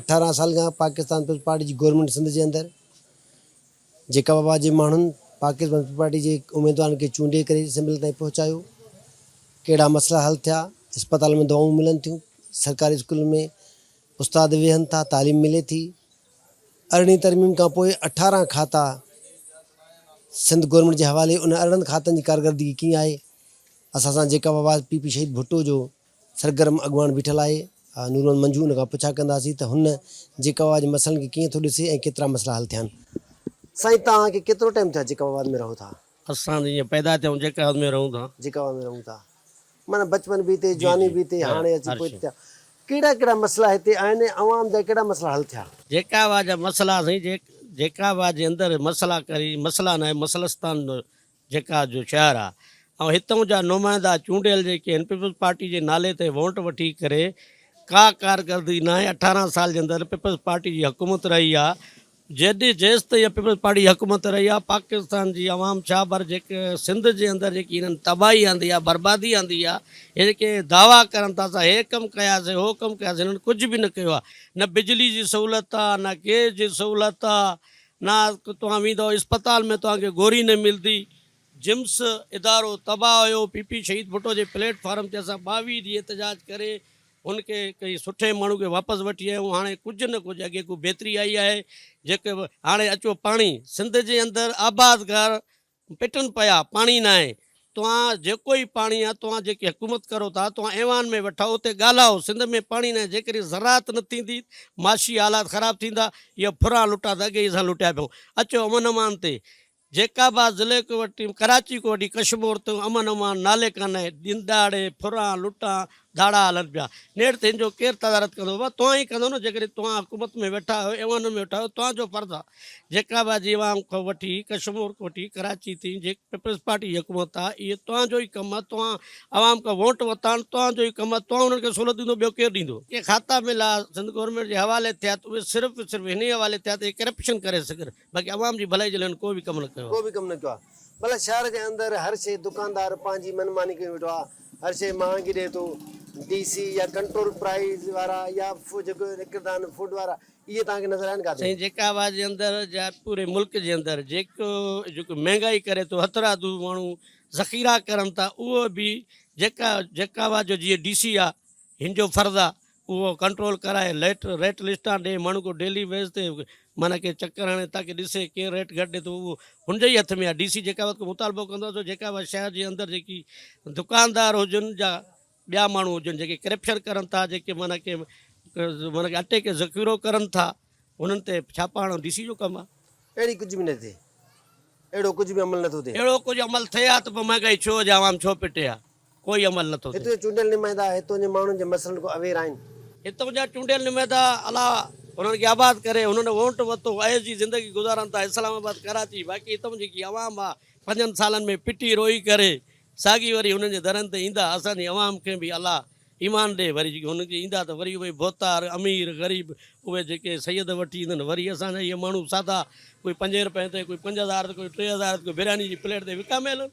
18 साल खां पाकिस्तान पीपल्स पार्टी जी गवर्नमेंट सिंध जे अंदरि जेका बाबा जे माण्हुनि पाकिस्तान पीपल्स पार्टी जे उमेदवारनि खे चूंडे करे असेंबली ताईं पहुचायो कहिड़ा मसइला हल थिया अस्पताल में दवाऊं मिलनि थियूं सरकारी स्कूल में उस्ताद वेहनि था तालीम मिले थी 18 तरमीम खां पोइ 18 खाता सिंध गवर्नमेंट जे हवाले उन 18 खातनि जी कारकर्दगी कीअं आहे असां सां जेका बाबा पीपी शहीद भुट्टो जो सरगर्म अॻुवान बीठल आहे नूरमन मंजू उन खां पुछा कंदासीं त हुन जेका बाबा जे मसइलनि खे कीअं थो ॾिसे ऐं केतिरा मसइला हल थिया आहिनि साईं तव्हांखे केतिरो टाइम थियो आहे जेका बाबा में रहो था असां जीअं पैदा थियूं जेका में रहूं था जेका बाबा में रहूं था माना बचपन बि हिते जवानी बि हिते हाणे अची पहुचा कहिड़ा कहिड़ा मसइला हिते आहिनि अवाम जा कहिड़ा मसइला हल थिया जेकावा जा मसइला साईं जेकावा जे अंदरि मसइला करी मसइला न आहे मसलस्तान जेका जो शहर आहे ऐं हितां जा नुमाइंदा चूंडियल जेके आहिनि पीपल्स पार्टी जे नाले ते वोट वठी करे का कारकर्दगी न आहे 18 साल जे अंदरि पीपल्स पार्टी जी हुकूमत रही आहे जेसि ताईं इहा पीपल्स पार्टी जी हुकूमत रही आहे पाकिस्तान जी आवाम छा पर जेके सिंध जे अंदरि जेकी हिननि तबाही आंदी आहे बर्बादी आंदी आहे हे जेके दावा करनि था असां हे कमु कयासीं हो कमु कयासीं हिननि कुझु बि न कयो आहे न बिजली जी सहूलियत आहे न गैस जी सहूलियत आहे न तव्हां वेंदव इस्पताल में तव्हांखे गोरी न मिलंदी जिम्स इदारो तबाह हुयो पीपी शहीद भुट्टो जे प्लेटफॉर्म ते असां 22 ॾींहं एहतजाज करे हुनखे कई सुठे माण्हू खे वापसि वठी आया आहियूं हाणे कुझु न कुझु अॻे को बहितरी आई आहे जेके हाणे अचो पाणी सिंध जे अंदरि आबाद घर पिटनि पिया पाणी न आहे तव्हां जेको ई पाणी आहे तव्हां जेकी हुकूमत करो था तव्हां ऐवान में वठो उते ॻाल्हायो सिंध में पाणी न आहे जेकॾहिं ज़राअत न थींदी माशी हालात ख़राबु थींदा इहा फुरा लुटा त अॻे ई असां लुटिया पियूं अचो अमन अमान ते जेकाबाद ज़िले को वठी कराची को वठी कश्मीर तो अमन अमान नाले कान्हे दिन दाड़े फुरा लुटा धाड़ा हलनि पिया नेठि ते हिन जो केरु तदारत कंदो बाबा तव्हां ई कंदो न जेकॾहिं तव्हां हुकूमत में वेठा आहियो ऐवान में वेठा आहियो तव्हांजो फ़र्ज़ु आहे जेकाबाद जी आवाम खां वठी कश्मीर खां वठी कराची थी जेके पीपल्स पार्टी जी हुकूमत आहे इहो तव्हांजो ई कमु आहे तव्हां आवाम खां वोट वरिता आहिनि तव्हांजो ई कमु आहे तव्हां उन्हनि खे सहूलियत ॾींदो ॿियो केरु ॾींदो के खाता मिला सिंध गवर्नमेंट जे हवाले थिया त उहे सिर्फ़ु हिन ई हवाले थिया त करप्शन करे सघनि बाक़ी आवाम जी भलाई जे लाइ को बि कमु न कयो को बि कमु न कयो आहे भला शहर जे अंदरि हर शइ दुकानदार पंहिंजी मनमानी कई वेठो आहे हर शइ महांगी ॾिए थो DC या कंट्रोल प्राइस वारा या जेको निकिरंदा आहिनि फूड वारा इहे तव्हांखे नज़र आहिनि काथे साईं जेकाबाद जे अंदरि जा पूरे मुल्क जे अंदरि जेको महांगाई करे थो हथरादू माण्हू ज़ख़ीरा करनि था उहो बि जेकाबाद जो जीअं DC आहे हिन जो फ़र्ज़ु आहे उहो कंट्रोल कराए रेट लिस्टां ॾे माण्हू को डेली वेज ते माना के चक्कर हणे ताकी ॾिसे केरु रेट घटि ॾिए थो उहो हुनजे ई हथ में आहे DC जेकाबाद को मुतालबो कंदो आहे जेकाबाद शहर जे अंदरि जेकी दुकानदार हुजनि या ॿिया माण्हू हुजनि जेके करप्शन करनि था जेके माना के अटे खे ज़ख़ीरो करनि था उन्हनि ते छापा हणणु DC जो कमु आहे अहिड़ी कुझु बि न थिए अहिड़ो कुझु बि अमल नथो थिए अहिड़ो कुझु अमल थिए हा त पोइ महांगाई छो हुजे आवाम छो पिटे आहे कोई अमल नथो थिए हिते चूंडियल नुमाइंदा हितां जे माण्हुनि जे मसइलनि खां अवेर आहिनि हितां जा चूंडियल नुमाइंदा अलाह उन्हनि खे आबाद करे हुननि वोट वरितो ऐं जी ज़िंदगी गुज़ारनि था इस्लामाबाद कराची बाक़ी हितां जेकी आवाम आहे 5 सालनि में पिटी रोई करे साॻी वरी हुननि जे दरनि ते ईंदा असांजी आवाम खे बि अलाह ईमान ॾे वरी जेके हुनखे ईंदा त वरी उहे बोतार अमीर ग़रीब उहे जेके सैयद वठी ईंदा आहिनि वरी असांजा इहे माण्हू सादा कोई 5 रुपए ते कोई 5000 ते कोई 3000 ते कोई बिरयानी जी प्लेट ते विकामेल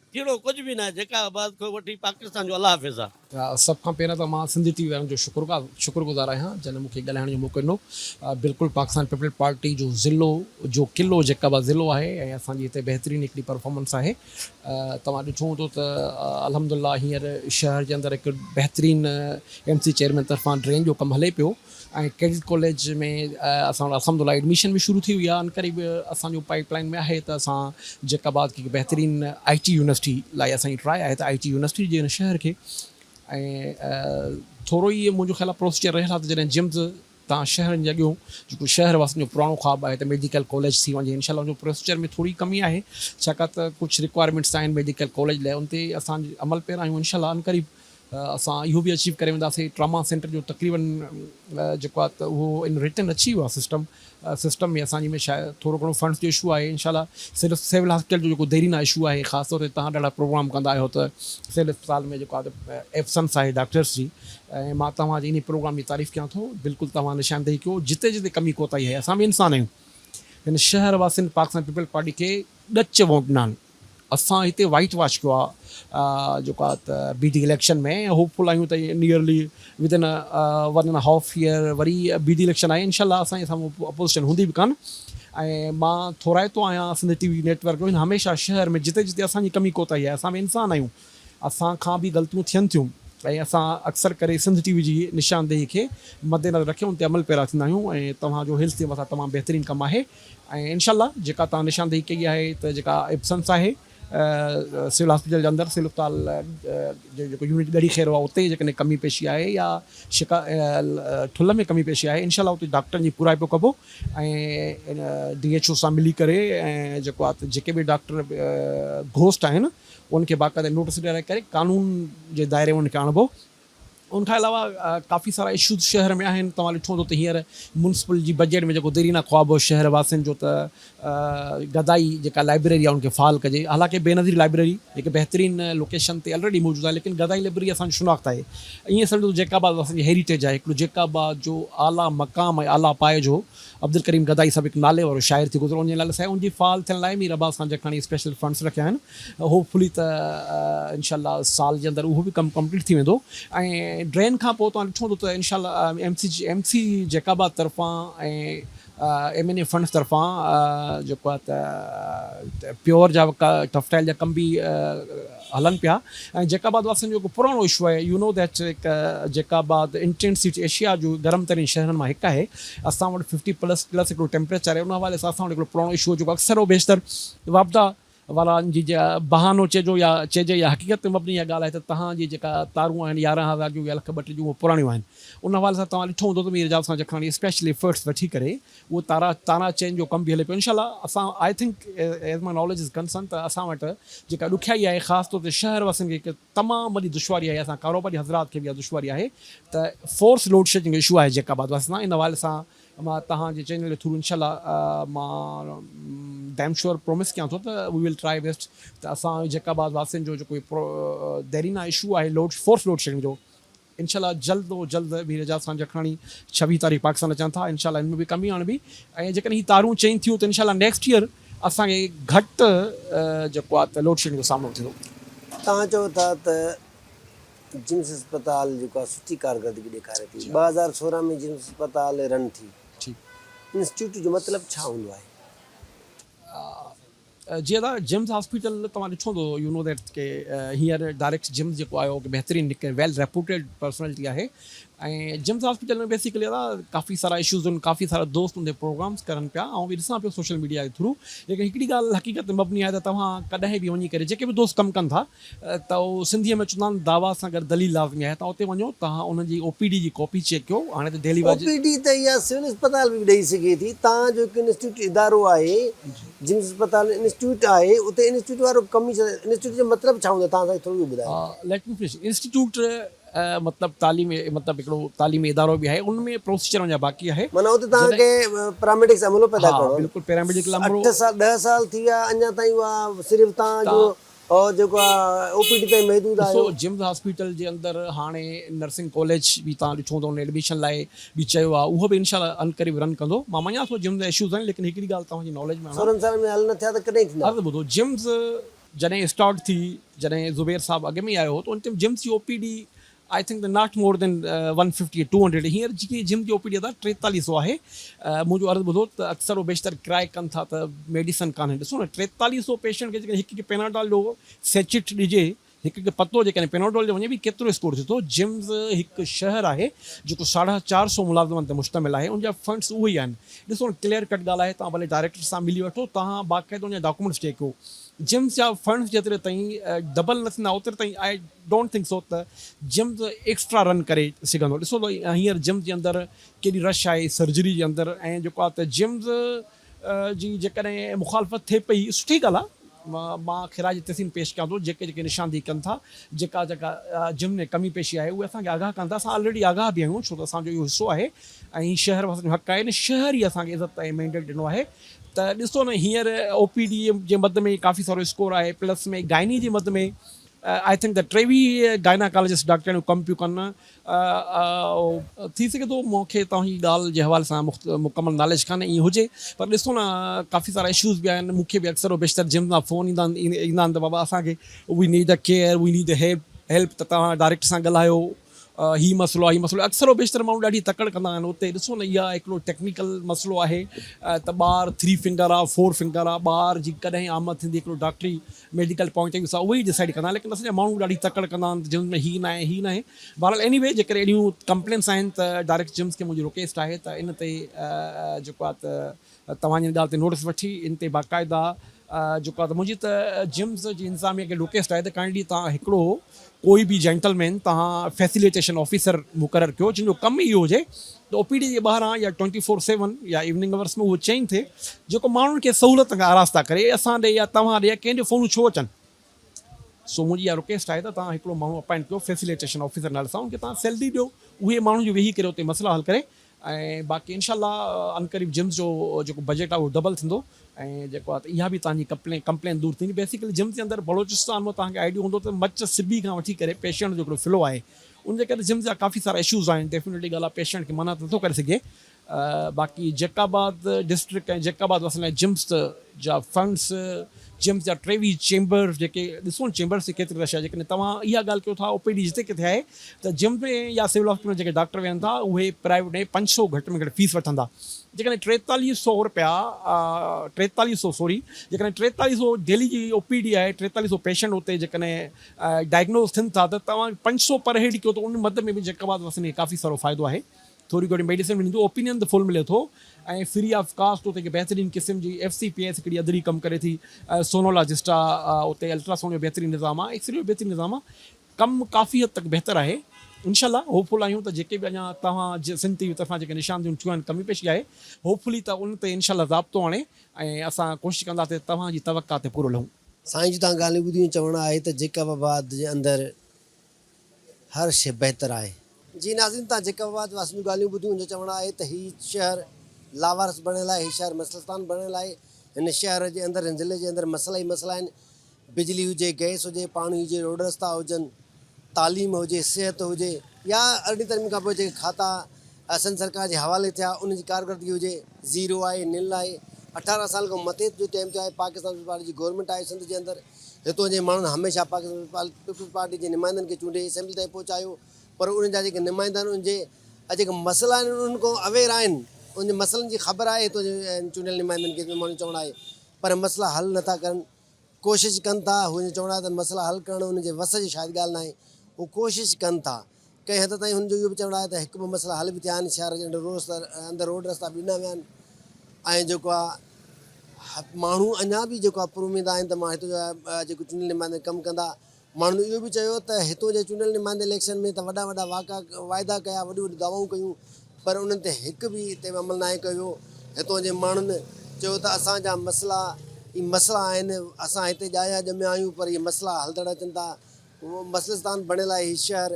अहिड़ो कुझु बि न आहे जेकाबाद खां वठी पाकिस्तान जो अलाह हाफ़िज़ आहे सभ खां पहिरियों त मां सिंधी TV वारनि जो शुक्रगुज़ार आहियां जंहिं मूंखे ॻाल्हाइण जो मौक़ो ॾिनो बिल्कुलु पाकिस्तान पीपल पार्टी जो ज़िलो जो क़िलो जेकाबाद ज़िलो आहे ऐं असांजी हिते बहितरीनु हिकिड़ी परफॉर्मेंस आहे तव्हां ॾिठो हूंदो त अल्हम्दुलिल्लाह हींअर शहर जे अंदरि हिकु बहितरीनु MC चेयरमैन तरफ़ां ड्रेन जो कमु हले पियो ऐं कैडेट कॉलेज में असां अलहमदुलिल्लाह एडमिशन बि शुरू थी हुई आहे। करीब असांजो पाइपलाइन में आहे त असां जेकाबाद की बहितरीन IT यूनिवर्सिटी लाइ असांजी ट्राई आहे त IT यूनिवर्सिटी जे हिन शहर खे ऐं थोरो ई मुंहिंजो ख़्यालु आहे प्रोसीजर रहियल आहे त जॾहिं जिम्स तव्हां शहरनि जी अॻियूं जेको शहर वासियुनि जो पुराणो ख़्वाबु आहे त मेडिकल कॉलेज थी वञे, इनशाला उनजो प्रोसीजर में थोरी कमी आहे छाकाणि त कुझु रिक्वायरमेंट्स आहिनि मेडिकल कॉलेज लाइ, उन ते असां अमल पिया आहियूं। इनशाला अनक़रीब असां इहो बि अचीव करे वेंदासीं। ट्रामा सेंटर जो तक़रीबन जेको आहे त उहो इन रिटर्न अची वियो आहे सिस्टम में असांजी में शायदि थोरो घणो फंड्स जो इशू आहे। इनशाला सिर्फ़ु सिविल हॉस्पिटल जो जेको देरीना इशू आहे, ख़ासि तौर ते तव्हां ॾाढा प्रोग्राम कंदा आहियो त सिविल अस्पताल में जेको आहे त एब्सेंस आहे डॉक्टर्स जी, ऐं मां तव्हांजी इन प्रोग्राम जी तारीफ़ कयां थो। बिल्कुलु तव्हां निशानदेही कयो, जिते जिते कमी कोताही आहे असां बि इंसान आहियूं। हिन शहर वासियुनि पाकिस्तान पीपल पार्टी खे ॾच वोट ॾिना आहिनि। असां हिते वाइट वॉश कयो आहे जेको आहे त BD इलेक्शन में। होपफुल आहियूं त नियरली विदिन 1.5 ईयर वरी BD इलेक्शन आहे। इनशाला असांजे साम्हूं अपोजिशन हूंदी बि कान। ऐं मां थोराइतो आहियां सिंध TV नेटवर्क जो, हिन हमेशह शहर में जिते जिते असांजी कमी कोताही आहे, असां बि इंसान आहियूं, असांखां बि ग़लतियूं थियनि थियूं, ऐं असां अक्सर करे सिंध TV जी निशानदेही खे मद्देनज़र रखे उन ते अमल पैरा थींदा आहियूं। ऐं तव्हांजो हेल्थ जे मथां तमामु बहितरीनु कमु आहे। ऐं इनशाला जेका तव्हां निशानदेही कई आहे त जेका एब्सेंस आहे सिविल हॉस्पिटल जे अंदरि, सिविल अस्पताल जेको यूनिट ॻड़ी खैर आहे उते जेकॾहिं कमी पेशी आहे या ठुल में कमी पेशी आहे, इनशाला उते डॉक्टरनि जी पूराई पियो कबो। ऐं DHO सां मिली करे ऐं जेको आहे त जेके बि डॉक्टर घोस्ट आहिनि उनखे बाक़ाइदा नोटिस ॾियारे करे कानून जे दायरे में उनखे आणिबो। उनखां अलावा काफ़ी सारा इशूज़ शहर में आहिनि। तव्हां ॾिठो हूंदो त हींअर म्यूनसिपल जी बजट में जेको देरीना ख्वाब हो शहर वासियुनि जो त गदाई जेका लाइब्रेरी आहे उनखे फ़ाल कजे। हालांकि बेनज़ीर लाइब्रेरी हिकु बहितरीन लोकेशन ते ऑलरेडी मौजूदु आहे, लेकिन गदाई लाइब्रेरी असांजी शुनाख़्त आहे। ईअं सम्झो जेकाबाद असांजी हेरिटेज आहे, हिकिड़ो जेकाबाद जो आला मक़ाम ऐं आला पाए जो अब्दुल करीम गदाई साहिबु हिकु नाले वारो शाइर थी गुज़रो, उन नाले सां उनजी फ़ाल थियण लाइ मीर अब्बास खान जखानी स्पेशल फंड्स रखिया आहिनि। होपफुली त इनशाला साल जे अंदरि उहो बि कमु कंप्लीट थी वेंदो। ऐं ड्रेन खां पोइ तव्हां ॾिठो हूंदो त इनशाला MC जेकाबाद तरफ़ां ऐं MNA फंड्स तरफ़ां जेको आहे त प्योर जा टफ्टाइल जा कम बि हलनि पिया। ऐं जेकाबाद वासियुनि जो जेको पुराणो इशू आहे, you know that Jacobabad intensity Asia जो गरम तरीन शहरनि मां हिकु आहे। असां वटि 50+ हिकिड़ो टेम्परेचर आहे। उन हवाले सां असां वटि हिकिड़ो पुराणो इशू जेको अक्सर बेशितर वापदा वारनि जी बहानो चइजो या चइजे या हक़ीक़त में मबनी इहा ॻाल्हि आहे त तव्हांजी जेका तारूं आहिनि 11,000 जूं या 1,32 जूं उहे पुराणियूं आहिनि। उन हवाले सां तव्हां ॾिठो हूंदो त मीर एजाज़ खां जखानी स्पेशली एफर्ट्स वठी करे उहो तारा चेन जो कमु बि हले पियो। इनशाला असां I think as my knowledge is concern त असां वटि जेका ॾुखियाई आहे ख़ासि तौर ते शहर वासियुनि खे हिकु तमामु वॾी दुश्वारी आहे, असां कारोबारी हज़रात खे बि इहा दुश्वारी आहे त फोर्स लोड शेडिंग जो इशू आहे जेकाबाद वासियुनि सां। इन हवाले सां मां तव्हांजे चैनल जे थ्रू इनशाला मां डैम श्योर प्रोमिस कयां थो त वी विल ट्राई बेस्ट त असां जेकाबाद वासियुनि जो जेको देरीना इशू आहे फोर्स लोड शेडिंग जो, इनशाला जल्द जल्द मीर एजाज़ खान जखानी 26 तारीख़ पाकिस्तान अचनि था। इनशाला इनमें बि कमी आणबी। ऐं जेकॾहिं हीअ तारूं चेंज थियूं त इनशाला नेक्स्ट ईयर असांखे घटि जेको आहे त लोड शेडिंग जो सामनो थींदो। तव्हां चओ था त जिम्स अस्पताल जेको आहे सुठी कारकर्दगी ॾेखारे थी। 2016 में जिम्स अस्पताल रन थी। इंस्टीट्यूट जो मतिलबु छा हूंदो आहे? जीअं त जिम्स हॉस्पिटल तव्हां ॾिठो हूंदो, यू नो दैट के हींअर डायरेक्ट जिम्स जेको आहे उहो बहितरीनु हिकु वेल रेप्यूटेड पर्सनैलिटी आहे। ऐं जिम्स हॉस्पिटल में बेसिकली काफ़ी सारा इशूज़ आहिनि, काफ़ी सारा दोस्त हुनते प्रोग्राम्स करनि पिया। ऐं बि ॾिसां पियो सोशल मीडिया जे थ्रू। लेकिन हिकिड़ी ॻाल्हि हक़ीक़त मबनी आहे त तव्हां कॾहिं बि वञी करे जेके बि दोस्त कमु कनि था त उहो सिंधीअ में चवंदा आहिनि दावा सां गॾु दलील लाज़मी आहे। तव्हां उते वञो, तव्हां उनजी OPD जी कॉपी चेक कयो। हाणे त डेली OPD त इहा सिविल अस्पताल बि ॾेई सघे थी। तव्हांजो हिकु इंस्टीट्यूट इदारो आहे, जिम्स अस्पताल इंस्टीट्यूट आहे, उते इंस्टीट्यूट वारो कमु इंस्टीट्यूट जो मतिलबु छा हूंदो आहे? तव्हां असांखे थोरो ॿुधायो। Let me finish. इंस्टीट्यूट मतिलबु मतिलबु हिकिड़ो तालीमी इदारो बि आहे, उनमें प्रोसीजर अञा बाक़ी आहे। माना उते तव्हांखे पैरामेडिक्स अमलो पैदा करणो। बिल्कुलु पैरामेडिकल अमलो 8 साल 10 साल थी विया अञा ताईं उहा सिर्फ़ु तव्हांजो और जेको आहे OPD ताईं महदूद आहे। सो जिम्स हॉस्पिटल जे अंदरि हाणे नर्सिंग कॉलेज बि तव्हां ॾिठो हूंदो, उन एडमिशन लाइ बि चयो आहे, उहो बि इनशाला अनक़रीब रन कंदो। मां मञा थो जिम्स जा इशूज़ आहिनि, लेकिन हिकिड़ी ॻाल्हि तव्हांजी नॉलेज में 16 साल में हल न थिया त कॾहिं थींदा? ॿुधो, जिम्स जॾहिं स्टार्ट थी, जॾहिं ज़ुबैर साहब अॻु में आयो हो त उन टाइम जिम्स जी OPD I think the not more than 150 200। हींअर जेकी जिम जी OPD आहे 4300 आहे। मुंहिंजो अर्ज़ु ॿुधो त अक्सर बेशितर किराए कनि था त मेडिसन कान्हे। ॾिसो न 4300 पेशेंट खे जेकॾहिं हिकु पैनाडॉल जो सेचिट ॾिजे हिकु पतो जेकॾहिं पेनोडोल जो वञे बि केतिरो स्कोर थिए थो। जिम्स हिकु शहर आहे जेको 450 मुलाज़िमनि ते मुश्तमिल आहे, उनजा फंड्स उहे ई आहिनि। ॾिसो क्लियर कट ॻाल्हि आहे, तव्हां भले डायरेक्टर सां मिली वठो, तव्हां बाक़ाइदा उनजा डॉक्यूमेंट्स चेक कयो। जिम्स जा फंड्स जेतिरे ताईं डबल न थींदा ओतिरे ताईं आई डोंट थिंक सो त जिम्स एक्स्ट्रा रन करे सघंदो। ॾिसो त हींअर जिम्स जे अंदरि केॾी रश आहे सर्जरी जे अंदरि, ऐं जेको आहे त जिम्स जी जेकॾहिं मुखालफ़त थिए पई सुठी ॻाल्हि आहे, मां ख़िराज तहसीन पेश कयां थो। जेके जेके निशानदेही कनि था, जेका जिम में कमी पेशी आहे उहे असांखे आगाह कनि था। असां ऑलरेडी आगाह बि आहियूं, छो त असांजो इहो हिसो आहे ऐं शहर वासियुनि जो हक़ आहे। शहर ई असांखे इज़त ऐं मैंडेट ॾिनो आहे। त ॾिसो न हींअर OPD जे मद में काफ़ी सारो स्कोर आहे, प्लस में गाइनी जे मद में आई थिंक द टेवीह गाइनाकोलॉजिस्ट डॉक्टरियूं कमु पियूं कनि। थी सघे थो मूंखे तव्हांजी ॻाल्हि जे हवाले सां मुकमल नॉलेज कान्हे, ईअं हुजे, पर ॾिसो न काफ़ी सारा इशूज़ बि आहिनि। मूंखे बि अक्सर बेशितर जिम सां फ़ोन ईंदा आहिनि त बाबा असांखे we need the care, we need the help, त तव्हां डायरेक्टर सां ॻाल्हायो, ही मसइलो आहे, ही मसइलो आहे। अक्सर बेशितर माण्हू ॾाढी तकड़ कंदा आहिनि उते। ॾिसो न इहा हिकिड़ो टेक्निकल मसइलो आहे, त ॿार 3 फिंगर आहे, 4 फिंगर आहे, ॿार जी कॾहिं आमद थींदी हिकिड़ो डॉक्टरी मेडिकल पॉइंट ऑफ व्यू सां उहे ई डिसाइड कंदा आहिनि। लेकिन असांजा माण्हू ॾाढी तकड़ कंदा आहिनि जिम्स में ही न आहे, ही न आहे। बहरहाल एनीवे जेकॾहिं अहिड़ियूं कंप्लेंट्स आहिनि त डायरेक्ट जिम्स खे मुंहिंजी रिक्वेस्ट आहे त इन ते जेको आहे त तव्हांजी ॻाल्हि ते नोटिस वठी इन ते बाक़ाइदा जेको आहे त मुंहिंजी त जिम्स जी इंतिज़ामिया खे रिक्वेस्ट आहे त काइंडली तव्हां हिकिड़ो कोई बि जेंटलमैन तव्हां फैसिलिटेशन ऑफिसर मुक़ररु कयो, जिन जो कमु इहो हुजे त OPD जे ॿाहिरां या 24/7 या इवनिंग अवर्स में उहो चेंज थिए, जेको माण्हुनि खे सहूलियत खां आरास्ता करे, असां ॾे या तव्हां ॾे या कंहिंजो फ़ोन छो अचनि। सो मुंहिंजी इहा रिक्वेस्ट आहे त तव्हां हिकिड़ो माण्हू अपॉइंट कयो फैसिलिटेशन ऑफिसर नाले सां, उनखे तव्हां सैलरी ॾियो, उहे माण्हू जो वेही करे उते मसइला हल करे, ऐं बाक़ी इनशाला अनक़रीब जिम्स जो जेको बजट आहे उहो डबल थींदो, ऐं जेको आहे त इहा बि तव्हांजी कंप्लेन दूर थींदी। बेसिकली जिम्स जे अंदरि बलोचिस्तान में तव्हांखे आइडियो हूंदो त मच सिबी खां वठी करे पेशेंट जो हिकिड़ो फ्लो आहे, उनजे करे जिम्स जा काफ़ी सारा इशूज़ आहिनि। डेफिनेटली ॻाल्हि आहे पेशेंट खे मना नथो करे सघे। बाक़ी जैकाबाद डिस्ट्रिक्ट ऐं जैकाबाद असांजा जिम्स जा फंड्स, जिम्स जा 23 चेंबर जेके ॾिसो न चेंबर्स जी केतिरी रश आहे। जेकॾहिं तव्हां इहा ॻाल्हि कयो था OPD जिते किथे आहे त जिम में या सिविल हॉस्पिटल में जेके डॉक्टर वेहनि था उहे प्राइवेट में 500 घटि में घटि फीस वठंदा। जेकॾहिं 4300 रुपया 4300 सॉरी जेकॾहिं 4300 डेली जी OPD आहे, 4300 पेशेंट उते जेकॾहिं डायग्नोज थियनि था त तव्हां 500 पर हेड कयो त उन मद में बि जैकाबाद वासियुनि खे काफ़ी सारो फ़ाइदो आहे। थोरी घणी मेडिसिन मिलंदो, ओपिनियन त फुल मिले थो, ऐं फ्री ऑफ कास्ट उते बहितरीनु क़िस्म जी FCPS हिकिड़ी अदरी कमु करे थी, सोनोलॉजिस्ट आहे, उते अल्ट्रासाउंड जो बहितरीनु निज़ाम आहे, एक्सरे जो बहितरीनु निज़ाम आहे। कमु काफ़ी हद तक बहितरु आहे। इनशाला होपफुल आहियूं त जेके बि अञा तव्हां सिंध TV तरफ़ां जेके निशानदियूं थियूं आहिनि कमी पेशी आहे, होपफुली त उन ते इनशाला ज़ाब्तो आणे ऐं असां कोशिशि कंदासीं तव्हांजी तवक़ा ते पूरो लहूं। साईं जी तव्हां ॻाल्हियूं ॿुधियूं, चवणु आहे त जैकाबाद जे अंदरि हर शइ बहितरु आहे। जी नाज़रीन, तव्हां जैकाबाद वासियुनि जूं ॻाल्हियूं ॿुधियूं, मुंहिंजो चवणु आहे त हीउ शहर लावारस बणियलु आहे, हीउ शहर मसलस्तान बणियलु आहे। हिन शहर जे अंदरि, हिन ज़िले जे अंदरि मसइला ई मसइला आहिनि। बिजली हुजे, गैस हुजे, पाणी हुजे, रोड रस्ता हुजनि, तालीम हुजे, सिहत हुजे, या अरिड़हीं तरमी खां पोइ जेके खाता असम सरकार जे हवाले थिया उनजी कारकर्दगी हुजे, ज़ीरो आहे, निल आहे। 18 साल खां मथे जो टाइम थियो आहे। पाकिस्तान पीपल्स पार्टी जी गवर्नमेंट आहे सिंध जे अंदरि। हितां जे माण्हुनि हमेशह पाकिस्तान पीपल्स पार्टी जे नुमाइंदनि खे चूंडे असेंबली ताईं पहुचायो, पर उन्हनि जा जेके नुमाइंदा आहिनि उनजे जेके मसइला आहिनि उन्हनि खां अवेयर आहिनि, उन मसइलनि जी ख़बर आहे हितां जे चूंडियल नुमाइंदनि खे। माण्हू चवणु आहे पर मसइला हल नथा कनि, कोशिशि कनि था। हुन चवणु आहे त मसइला हल करणु हुनजे वस जी शायदि ॻाल्हि न आहे, उहो कोशिशि कनि था। कंहिं हद ताईं हुनजो इहो बि चवणु आहे त हिकु ॿ मसइला हल बि थिया आहिनि, शहर जे अंदरि रोड रस्ता बि ॾिना विया आहिनि, ऐं जेको आहे माण्हू अञा बि जेको आहे पुरुमीद आहिनि त मां हितां जा जेको चूंडियल नुमाइंदा कमु कंदा। माण्हुनि इहो बि चयो त हितां जे चूंडियल नुमाइंदे इलेक्शन में त वॾा वॾा वाइदा कया, वॾियूं वॾियूं दावाऊं कयूं, पर उन्हनि ते हिकु बि हिते अमल न आहे कयो। हितां जे माण्हुनि चयो त असांजा मसइला ई मसइला आहिनि, असां हिते ॼाया ॼमिया आहियूं, पर इहे मसइला हलंदड़ अचनि था। उहो मसलिस्तान बणियलु आहे हीउ शहर।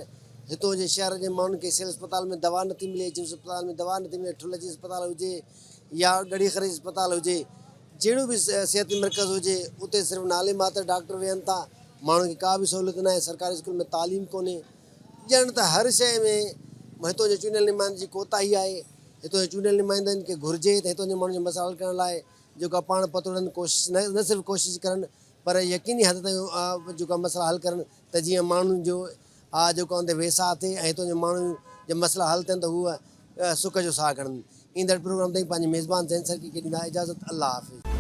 हितां जे शहर जे माण्हुनि खे सिविल अस्पताल में दवा नथी मिले, जिम्स अस्पताल में दवा नथी मिले, ठुल जी अस्पताल हुजे या ॻड़ी ख़रीद अस्पताल हुजे, जहिड़ो बि सिहती मर्कज़ हुजे, उते सिर्फ़ु नाले मात्र डॉक्टर वेहनि था। माण्हुनि खे का बि सहूलियत न आहे। सरकारी स्कूल में तालीम कोन्हे। ॼण त हर शइ में हितां जे चूंडियल नुमाइंदनि जी कोताही आहे। हितां जे चूंडियल नुमाइंदनि खे घुरिजे त हितां जे माण्हुनि जो मसइला हल करण लाइ जेको आहे पाण पतोड़नि कोशिशि न सिर्फ़ु कोशिशि करनि, पर यकीनी हद ताईं जेको आहे मसइला हल करनि, त जीअं माण्हुनि जो जेको आहे वेसा थिए ऐं हितां जे माण्हुनि जा मसइला हल थियनि त हूअ सुख जो साह खणनि। ईंदड़ प्रोग्राम ताईं पंहिंजे मेज़बान ज़ैन सर खे ॾींदा इजाज़त। अल्लाह हाफ़िज़।